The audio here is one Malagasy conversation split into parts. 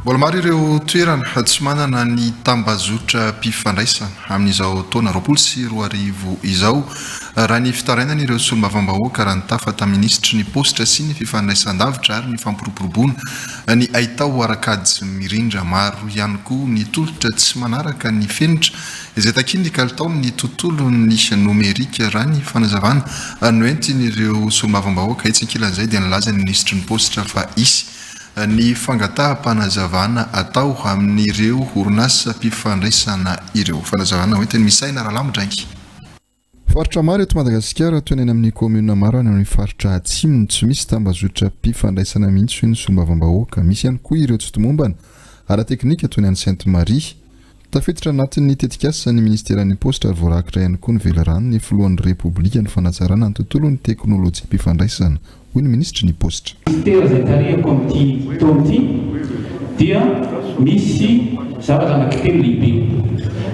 Mbola maro ireo toerana tsy manana ny tambazotra mpifandraisana amin'izao taona 2024 izao. Raha ny fitarainan'ireo solombavambahoaka raha ny tafata minisitry ny positra sy ny fifandraisan-davitra ary ny fampiroboroboana ny ahitao arakady mirindra maro ihany koa ny tolotra tsy manaraka ny fenitra izay takin'ny kalitao ny tontolon'ny nomerika raha ny fanazavana noentin'ireo solombavambahoaka itsankilan'izay dia nilaza ny minisitry ny positra fa isy ny fangataham-panazavana atao amin'ireo orinasa mpifandraisana ireo fanazavana hoentiny misaina rahalamodraingy. Faritra maro eto Madagasikara toy ny amin'ny komuna maro any amin'ny faritra atsimo tsy misy tambazotra mpifandraisana mihitsy ny solombavambahoaka. Misy ihany koa ireo tsy tomombana ara-teknika toy ny any Sainte-Marie. Tafiditra anatin'ny tetikasa ny ministeran'ny positra ary voarakitra ihany koa ny velarano ny filohan'ny repoblika ny fanatsarana ny tontolon'ny teknôlôjia mpifandraisana hoy ny ministry ny positra. Ministera izay tarehako amin'ity taona ity dia misy zavatra anankitelo lehibe.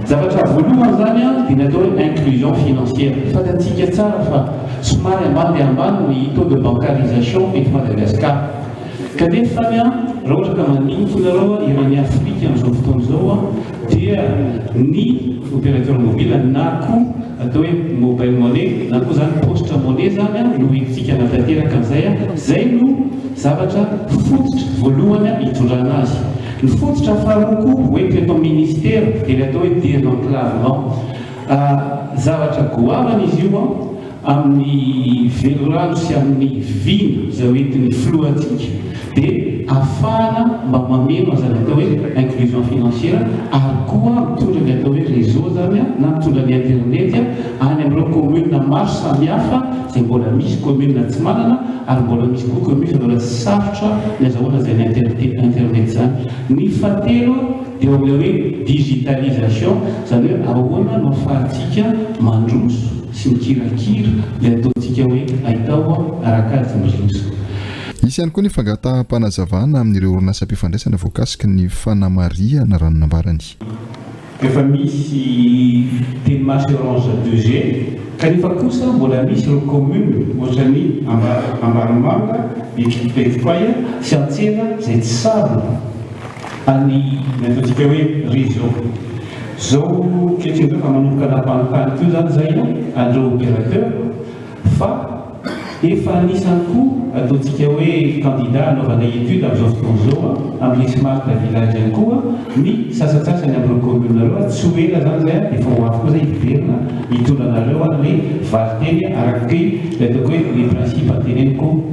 Zavatra voalohany zany dia natao hoe inclusion financière. Fantatsika tsara fa somary ambany dia ambany ny taux de bancarisation eto Madagasikara. Kanefa raha ohatra ka manintona nareo irany Afrika amin'izao fotoana izao dia ny opérateur mobile na koa atao hoe mobile money na koa zany postre monnaie zany no entsika anatanteraka an'izay zay no zavatra fototra voalohany hitondrana azy. Ny fototra faharoa hoentina atao ministère dia ny atao hoe désenclavement. Zavatra goavana izy io amin'ny velorano sy amin'ny vina izay hoentin'ny filohantsika dia ahafahana mba mameno zany atao hoe inclusion financière ary koa mitondra ny atao hoe réseau zany na mitondra ny internet any amin'ireo commune maro samihafa izay mbola misy commune tsy manana ary mbola misy koa commune mbola sarotra ny azahoana zany internet zany. Ny fahatelo dia amin'ilay hoe digitalisation zany hoe ahoana no ahafahantsika mandroso sy mikirakira ilay ataontsika hoe ahitao arakady miroso. Isy ihany koa ny fangataham-panazavana amin'ireo orinasa mpifandraisana voakasika ny fanamariana ranonambarany. Efa misy teny-masy Orange 2G kanefa kosa mbola misy ireo commune ohatran'ny Ambaramanga, Betipaya sy Antsena izay tsy sabo any ataontsika hoe réseau. Zao kehitriny fa manomboka anampanontany teo zany zay andreo opérateur fa efa anisany koa ataontsika hoe candidat anaovana étude amin'izao fotoana izao amin'ny smart village ihany koa ny sasatsasany amin'ireo commune nareo tsy ho ela zany zay efa ho avy koa zay hiverina hitondra anareo an'ilay valiteny araky le ataoko hoe les principes ateneniko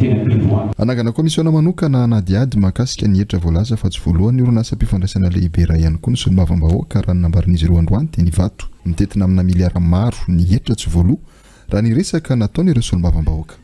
tena ampidoana. Anangana komisiona manokana nadiady mahakasika ny hetra voalaza fa tsy voalohany ny orinasa mpifandraisana lehibe raha ihany koa ny solombavambahoaka raha nambarin'izy ireo androany dia ny vato mitetina amina miliara maro ny hetra tsy voaloha raha ny resaka nataon'ireo solombavambahoaka.